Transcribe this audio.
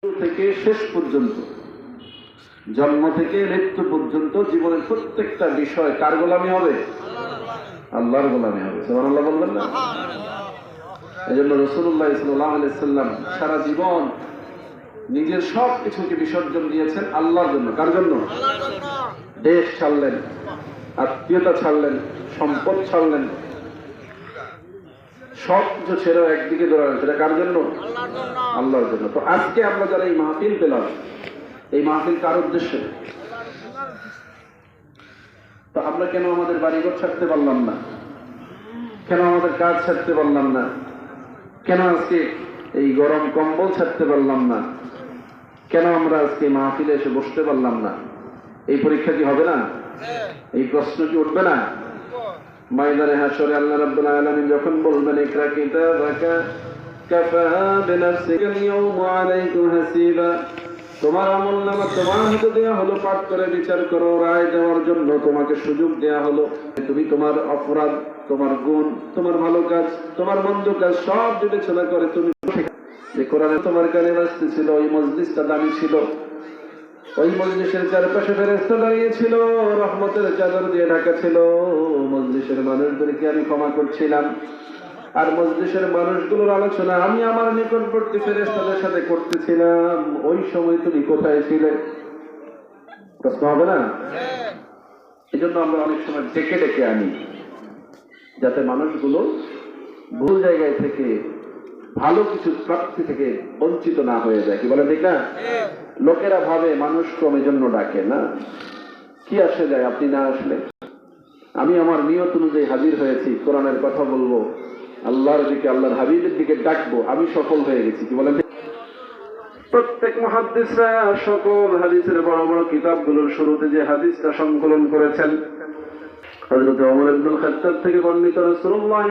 থেকে শেষ পর্যন্ত, জন্ম থেকে মৃত্যু পর্যন্ত জীবনের প্রত্যেকটা বিষয় কার গোলামি হবে? আল্লাহর গোলামি হবে। সুবহানাল্লাহ বলবেন না? এজন্য রাসূলুল্লাহ সাল্লাল্লাহু আলাইহি সাল্লাম সারা জীবন নিজের সব কিছুকে বিসর্জন দিয়েছেন আল্লাহর জন্য। কার জন্য? আল্লাহর জন্য। দেশ ছাড়লেন, আত্মীয়তা ছাড়লেন, সম্পদ ছাড়লেন, সব কিছু ছেড়ে একদিকে দৌড়ালেন। সেটা কার জন্য? আল্লাহর জন্য। তো আজকে আমরা যারা এই মাহফিল পেলাম, এই মাহফিল কার উদ্দেশ্যে? তো আমরা কেন আমাদের বাড়িঘর ছাড়তে পারলাম না? কেন আমাদের কাজ ছাড়তে পারলাম না? কেন আজকে এই গরম কম্বল ছাড়তে পারলাম না? কেন আমরা আজকে মাহফিলে এসে বসতে পারলাম না? এই পরীক্ষা কি হবে না? এই প্রশ্ন কি উঠবে না? ময়দানে হাশরে আল্লাহ রাব্বুল আলামিন যখন বলবেন ইকরা কিতাবাকা কাফা বিনাফসিকা আল-ইয়াওমা আলাইকা হাসিবা, তোমার আমলনামা তোমার হাতে দেয়া হলো, পাঠ করে বিচার করো, রায় দেওয়ার জন্য তোমাকে সুযোগ দেয়া হলো। তুমি তোমার অপরাধ, তোমার গুণ, তোমার ভালো কাজ, তোমার মন্দ কাজ সব বিবেচনা করে তুমি যে কোরআনে তোমার কানে বাজতেছিল, ওই মজলিসটা দামি ছিল, ওই মজলিসের চারপাশে ফেরেশতা দাঁড়িয়ে ছিল, রহমতের চাদর দিয়ে ঢাকা ছিল, মজলিসের মানুষদেরকে আমি ক্ষমা করছিলাম, আর মজলিসের মানুষগুলোর আলোচনা আমি আমার নিকটবর্তী ফেরেশতাদের সাথে করতেছিলাম। ওই সময় তুমি কোথায় ছিলে? প্রশ্ন হবে না? এই জন্য আমরা অনেক সময় ডেকে ডেকে আনি, যাতে মানুষগুলো ভুল জায়গায় থেকে ভালো কিছু প্রাপ্তি থেকে বঞ্চিত না হয়ে যায়। কি বলে ঠিক না? লোকেরা ভাবে মানুষ কমের জন্য ডাকে না, কি আসে যায় আপনি না আসলে? আমি আমার নিয়ত অনুযায়ী হাজির হয়েছি, কোরআনের কথা বলবো, আল্লাহর দিকে, আল্লাহর হাবিবের দিকে ডাকবো, আমি সফল হয়ে গেছি। কি বলেন? প্রত্যেক মুহাদ্দিসরা সকল হাদিসের বড় বড় কিতাবগুলোর শুরুতে যে হাদিসটা সংকলন করেছেন, হযরত ওমর ইবনে খাত্তাব থেকে বর্ণিত রাসূলুল্লাহ